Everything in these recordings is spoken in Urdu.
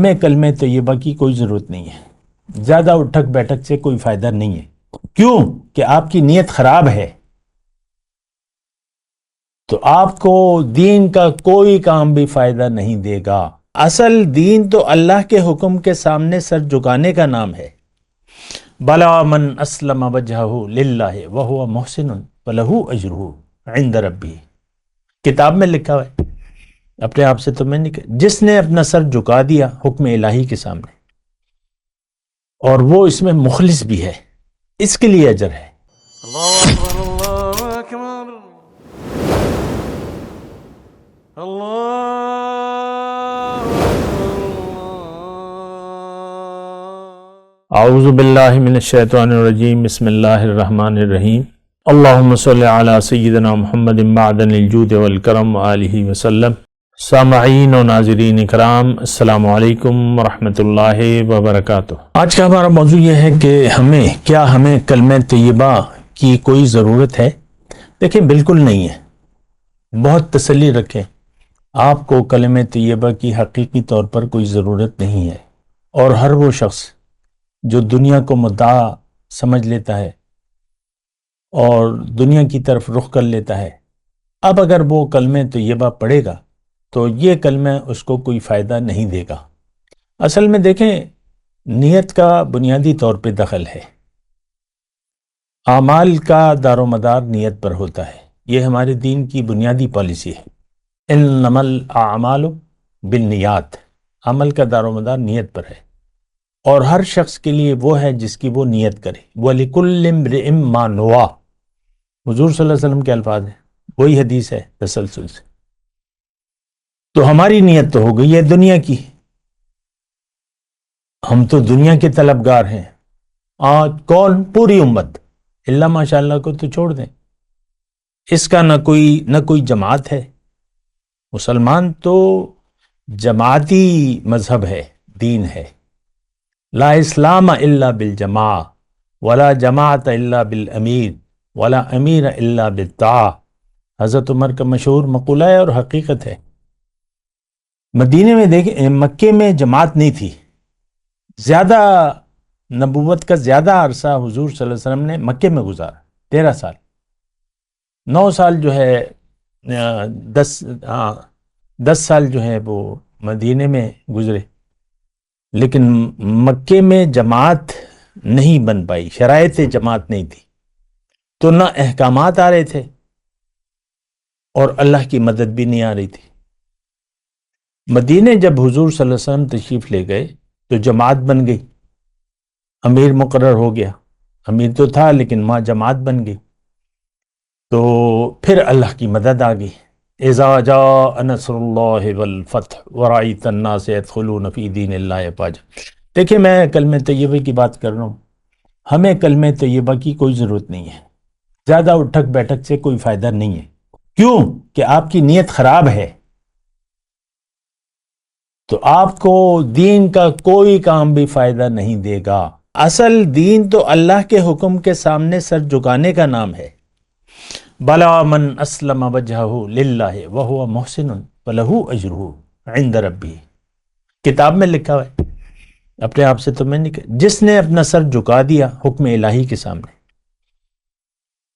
ہمیں کلمہ طیبہ کی کوئی ضرورت نہیں ہے، زیادہ اٹھک بیٹھک سے کوئی فائدہ نہیں ہے۔ کیوں کہ آپ کی نیت خراب ہے، تو آپ کو دین کا کوئی کام بھی فائدہ نہیں دے گا۔ اصل دین تو اللہ کے حکم کے سامنے سر جھکانے کا نام ہے۔ بلا من اسلم وجہہ للہ وہو محسن فلہ اجرہ عند ربہ، کتاب میں لکھا ہوا ہے، اپنے آپ سے تو میں نہیں، جس نے اپنا سر جھکا دیا حکم الہی کے سامنے اور وہ اس میں مخلص بھی ہے، اس کے لیے اجر ہے۔ اللہ اکبر اللہ اکبر اللہ اعوذ باللہ من الشیطان الرجیم، بسم اللہ الرحمن الرحیم۔ اللہم صلی علی سیدنا محمد معدن الجود والکرم وآلہ وسلم۔ سامعین و ناظرین اکرام، السلام علیکم ورحمۃ اللہ وبرکاتہ۔ آج کا ہمارا موضوع یہ ہے کہ ہمیں کلمہ طیبہ کی کوئی ضرورت ہے؟ دیکھیں، بالکل نہیں ہے۔ بہت تسلی رکھیں، آپ کو کلمہ طیبہ کی حقیقی طور پر کوئی ضرورت نہیں ہے، اور ہر وہ شخص جو دنیا کو مدعا سمجھ لیتا ہے اور دنیا کی طرف رخ کر لیتا ہے، اب اگر وہ کلمہ طیبہ پڑھے گا تو یہ کلمہ اس کو کوئی فائدہ نہیں دے گا۔ اصل میں دیکھیں، نیت کا بنیادی طور پہ دخل ہے، اعمال کا دار و مدار نیت پر ہوتا ہے، یہ ہمارے دین کی بنیادی پالیسی ہے۔ انما الاعمال بالنیات، عمل کا دار و مدار نیت پر ہے، اور ہر شخص کے لیے وہ ہے جس کی وہ نیت کرے۔ وَلِكُلِّ امْرِئٍ مَّا نَوَىٰ، حضور صلی اللہ علیہ وسلم کے الفاظ ہیں، وہی حدیث ہے تسلسل سے۔ تو ہماری نیت تو ہو گئی ہے دنیا کی، ہم تو دنیا کے طلبگار ہیں۔ آج کون؟ پوری امت، اللہ ماشاء اللہ کو تو چھوڑ دیں، اس کا نہ کوئی جماعت ہے۔ مسلمان تو جماعتی مذہب ہے، دین ہے۔ لا اسلام الا بالجماع ولا جماعت الا بالامیر ولا امیر الا بالطاعہ، حضرت عمر کا مشہور مقولہ ہے اور حقیقت ہے۔ مدینے میں دیکھیں، مکے میں جماعت نہیں تھی، زیادہ نبوت کا زیادہ عرصہ حضور صلی اللہ علیہ وسلم نے مکے میں گزارا، 13 سال، 9 سال جو ہے 10 سال جو ہے وہ مدینے میں گزرے، لیکن مکے میں جماعت نہیں بن پائی، شرائط جماعت نہیں تھی، تو نہ احکامات آ رہے تھے اور اللہ کی مدد بھی نہیں آ رہی تھی۔ مدینے جب حضور صلی اللہ علیہ وسلم تشریف لے گئے تو جماعت بن گئی، امیر مقرر ہو گیا، امیر تو تھا لیکن وہاں جماعت بن گئی، تو پھر اللہ کی مدد آ گئی۔ اذا جاء نصر اللہ والفتح ورأیت الناس يدخلون فی دین اللہ افواجا۔ دیکھیں، میں کلمہ طیبہ کی بات کر رہا ہوں، ہمیں کلمہ طیبہ کی کوئی ضرورت نہیں ہے، زیادہ اٹھک بیٹھک سے کوئی فائدہ نہیں ہے۔ کیوں کہ آپ کی نیت خراب ہے، تو آپ کو دین کا کوئی کام بھی فائدہ نہیں دے گا۔ اصل دین تو اللہ کے حکم کے سامنے سر جھکانے کا نام ہے۔ بلا من اسلم وجہہ للہ وہو محسن فلہ اجرہ عند ربہ، کتاب میں لکھا ہوا ہے، اپنے آپ سے تو میں نہیں، جس نے اپنا سر جھکا دیا حکم الہی کے سامنے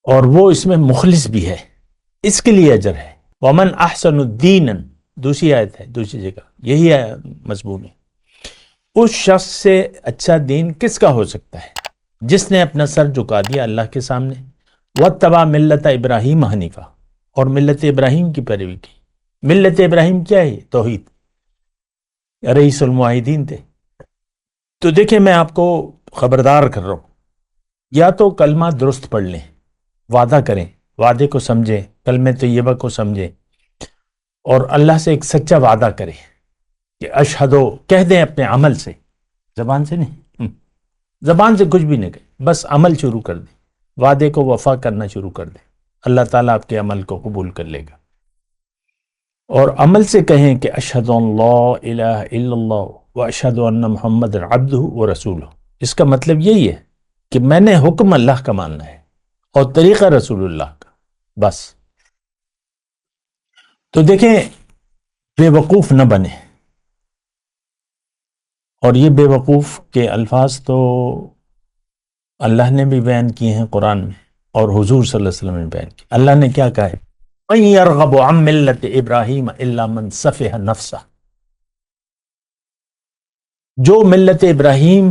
اور وہ اس میں مخلص بھی ہے، اس کے لیے اجر ہے۔ ومن احسن الدین، دوسری آیت ہے، دوسری جگہ یہی مضمون ہے۔ اس شخص سے اچھا دین کس کا ہو سکتا ہے؟ جس نے اپنا سر جھکا دیا اللہ کے سامنے، واتبع ملت ابراہیم حنیفہ، اور ملت ابراہیم کی پیروی کی۔ ملت ابراہیم کیا ہے؟ توحید، رئیس الموحدین تھے۔ تو دیکھیں، میں آپ کو خبردار کر رہا ہوں، یا تو کلمہ درست پڑھ لیں، وعدہ کریں، وعدے کو سمجھیں، کلمہ طیبہ کو سمجھیں، اور اللہ سے ایک سچا وعدہ کریں کہ اشہدو، کہہ دیں اپنے عمل سے، زبان سے نہیں، زبان سے کچھ بھی نہیں کہیں، بس عمل شروع کر دیں، وعدے کو وفا کرنا شروع کر دیں، اللہ تعالیٰ آپ کے عمل کو قبول کر لے گا۔ اور عمل سے کہیں کہ اشہد ان لا الہ الا اللہ و اشہد ان محمد عبدہ و رسولہ۔ اس کا مطلب یہی ہے کہ میں نے حکم اللہ کا ماننا ہے اور طریقہ رسول اللہ کا، بس۔ تو دیکھیں، بے وقوف نہ بنے، اور یہ بے وقوف کے الفاظ تو اللہ نے بھی بیان کیے ہیں قرآن میں، اور حضور صلی اللہ علیہ وسلم نے بیان کیا۔ اللہ نے کیا کہا ہے؟ مَن يَرْغَبُ عَن مِّلَّةِ إِبْرَاهِيمَ إِلَّا مَن سَفِهَ نَفْسَهُ، جو ملت ابراہیم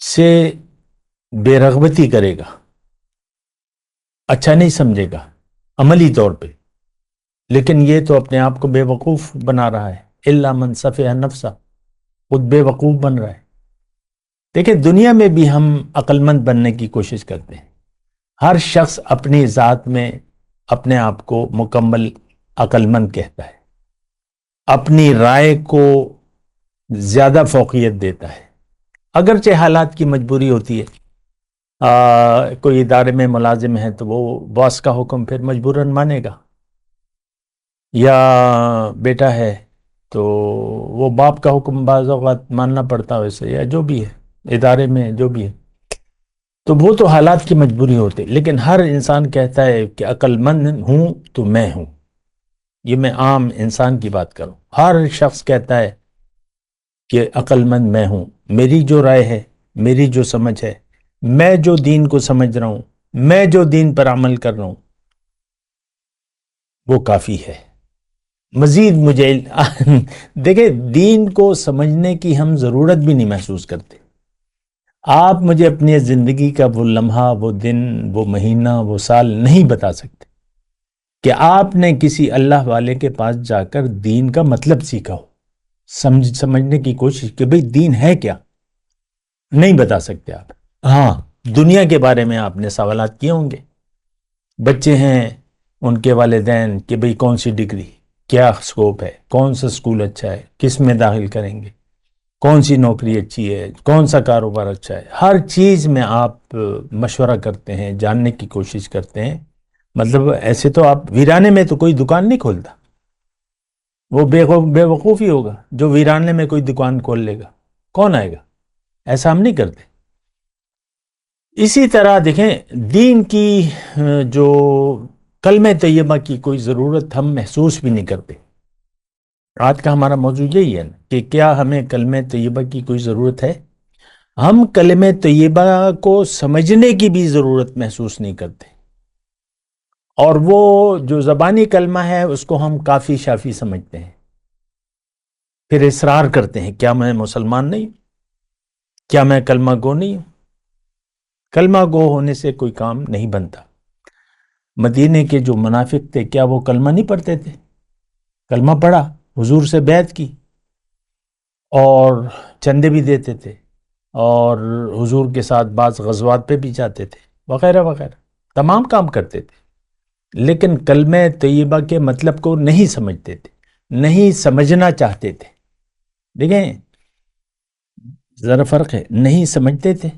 سے بے رغبتی کرے گا، اچھا نہیں سمجھے گا عملی طور پہ، لیکن یہ تو اپنے آپ کو بے وقوف بنا رہا ہے، الا من سفہ نفسہ، خود بے وقوف بن رہا ہے۔ دیکھیں دنیا میں بھی ہم عقل مند بننے کی کوشش کرتے ہیں، ہر شخص اپنی ذات میں اپنے آپ کو مکمل عقل مند کہتا ہے، اپنی رائے کو زیادہ فوقیت دیتا ہے، اگرچہ حالات کی مجبوری ہوتی ہے۔ کوئی ادارے میں ملازم ہے تو وہ باس کا حکم پھر مجبوراً مانے گا، یا بیٹا ہے تو وہ باپ کا حکم بعض اوقات ماننا پڑتا ہے ویسے، یا جو بھی ہے ادارے میں جو بھی ہے، تو وہ تو حالات کی مجبوری ہوتی، لیکن ہر انسان کہتا ہے کہ عقل مند ہوں تو میں ہوں۔ یہ میں عام انسان کی بات کروں، ہر شخص کہتا ہے کہ عقل مند میں ہوں، میری جو رائے ہے، میری جو سمجھ ہے، میں جو دین کو سمجھ رہا ہوں، میں جو دین پر عمل کر رہا ہوں، وہ کافی ہے۔ مزید مجھے دیکھیں دین کو سمجھنے کی ہم ضرورت بھی نہیں محسوس کرتے۔ آپ مجھے اپنی زندگی کا وہ لمحہ، وہ دن، وہ مہینہ، وہ سال نہیں بتا سکتے کہ آپ نے کسی اللہ والے کے پاس جا کر دین کا مطلب سیکھا ہو، سمجھنے کی کوشش کہ بھئی دین ہے کیا، نہیں بتا سکتے آپ۔ ہاں دنیا کے بارے میں آپ نے سوالات کیے ہوں گے، بچے ہیں ان کے والدین کہ بھئی کون سی ڈگری، کیا سکوپ ہے، کون سا سکول اچھا ہے، کس میں داخل کریں گے، کون سی نوکری اچھی ہے، کون سا کاروبار اچھا ہے، ہر چیز میں آپ مشورہ کرتے ہیں، جاننے کی کوشش کرتے ہیں۔ مطلب ایسے تو آپ ویرانے میں تو کوئی دکان نہیں کھولتا، وہ بے وقوفی ہوگا جو ویرانے میں کوئی دکان کھول لے گا، کون آئے گا؟ ایسا ہم نہیں کرتے۔ اسی طرح دیکھیں دین کی جو کلمہ طیبہ کی کوئی ضرورت ہم محسوس بھی نہیں کرتے۔ آج کا ہمارا موضوع یہی ہے کہ کیا ہمیں کلمہ طیبہ کی کوئی ضرورت ہے؟ ہم کلمہ طیبہ کو سمجھنے کی بھی ضرورت محسوس نہیں کرتے، اور وہ جو زبانی کلمہ ہے اس کو ہم کافی شافی سمجھتے ہیں، پھر اصرار کرتے ہیں کیا میں مسلمان نہیں ہوں؟ کیا میں کلمہ گو نہیں ہوں؟ کلمہ گو ہونے سے کوئی کام نہیں بنتا۔ مدینے کے جو منافق تھے کیا وہ کلمہ نہیں پڑھتے تھے؟ کلمہ پڑھا، حضور سے بیعت کی، اور چندے بھی دیتے تھے، اور حضور کے ساتھ بعض غزوات پہ بھی جاتے تھے، وغیرہ وغیرہ، تمام کام کرتے تھے، لیکن کلمہ طیبہ کے مطلب کو نہیں سمجھتے تھے، نہیں سمجھنا چاہتے تھے۔ دیکھیں ذرا فرق ہے، نہیں سمجھتے تھے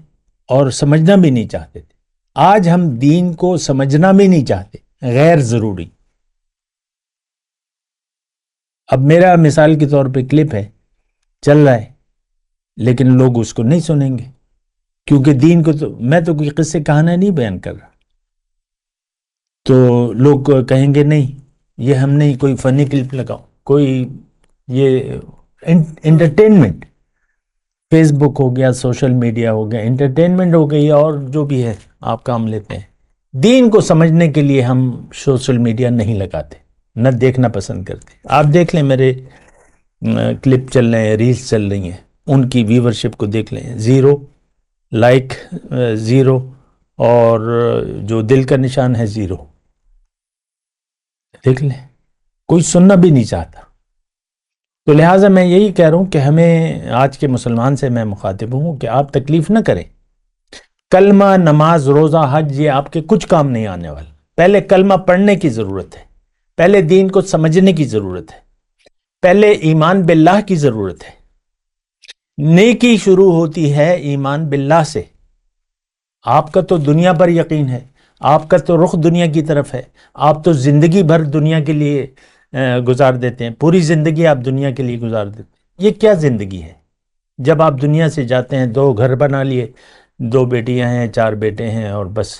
اور سمجھنا بھی نہیں چاہتے تھے۔ آج ہم دین کو سمجھنا بھی نہیں چاہتے، غیر ضروری۔ اب میرا مثال کے طور پہ کلپ ہے، چل رہا ہے، لیکن لوگ اس کو نہیں سنیں گے، کیونکہ دین کو تو میں تو کوئی قصے کہانی نہیں بیان کر رہا، تو لوگ کہیں گے نہیں یہ ہم نہیں، کوئی فنی کلپ لگاؤ، کوئی یہ انٹرٹینمنٹ، فیس بک ہو گیا، سوشل میڈیا ہو گیا، انٹرٹینمنٹ ہو گئی، اور جو بھی ہے آپ کام لیتے ہیں۔ دین کو سمجھنے کے لیے ہم سوشل میڈیا نہیں لگاتے، نہ دیکھنا پسند کرتے۔ آپ دیکھ لیں میرے کلپ چل رہے ہیں، ریلز چل رہی ہیں، ان کی ویورشپ کو دیکھ لیں، زیرو لائک، زیرو، اور جو دل کا نشان ہے زیرو، دیکھ لیں، کوئی سننا بھی نہیں چاہتا۔ تو لہٰذا میں یہی کہہ رہا ہوں کہ ہمیں آج کے مسلمان سے میں مخاطب ہوں کہ آپ تکلیف نہ کریں، کلمہ، نماز، روزہ، حج یہ آپ کے کچھ کام نہیں آنے والا۔ پہلے کلمہ پڑھنے کی ضرورت ہے، پہلے دین کو سمجھنے کی ضرورت ہے، پہلے ایمان باللہ کی ضرورت ہے۔ نیکی شروع ہوتی ہے ایمان باللہ سے۔ آپ کا تو دنیا پر یقین ہے، آپ کا تو رخ دنیا کی طرف ہے، آپ تو زندگی بھر دنیا کے لیے گزار دیتے ہیں، پوری زندگی آپ دنیا کے لیے گزار دیتے ہیں۔ یہ کیا زندگی ہے؟ جب آپ دنیا سے جاتے ہیں 2 گھر بنا لیے، 2 بیٹیاں ہیں، 4 بیٹے ہیں، اور بس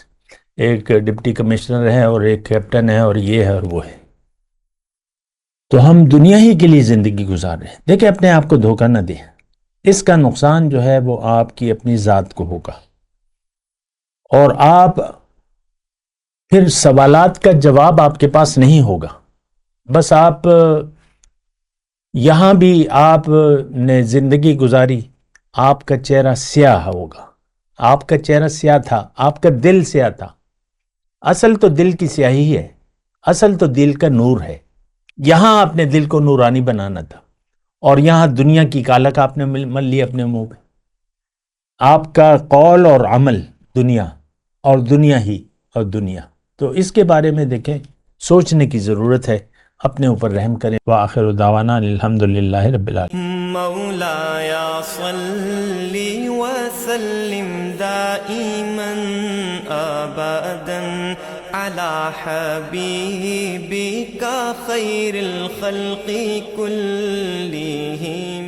ایک ڈپٹی کمشنر ہے اور ایک کیپٹن ہے اور یہ ہے اور وہ ہے، تو ہم دنیا ہی کے لیے زندگی گزار رہے ہیں۔ دیکھیں اپنے آپ کو دھوکہ نہ دیں، اس کا نقصان جو ہے وہ آپ کی اپنی ذات کو ہوگا، اور آپ پھر سوالات کا جواب آپ کے پاس نہیں ہوگا. بس آپ یہاں بھی آپ نے زندگی گزاری، آپ کا چہرہ سیاہ ہوگا. آپ کا چہرہ سیاہ تھا، آپ کا دل سیاہ تھا. اصل تو دل کی سیاہی ہے، اصل تو دل کا نور ہے. یہاں آپ نے دل کو نورانی بنانا تھا، اور یہاں دنیا کی کالک آپ نے مل لی اپنے منہ پہ. آپ کا قول اور عمل دنیا، اور دنیا ہی اور دنیا. تو اس کے بارے میں دیکھیں، سوچنے کی ضرورت ہے. اپنے اوپر رحم کریں. وآخر دعوانا الحمدللہ رب العالمین. مولاي صل وسلم دائما ابدا على حبيبك خير الخلق كلهم.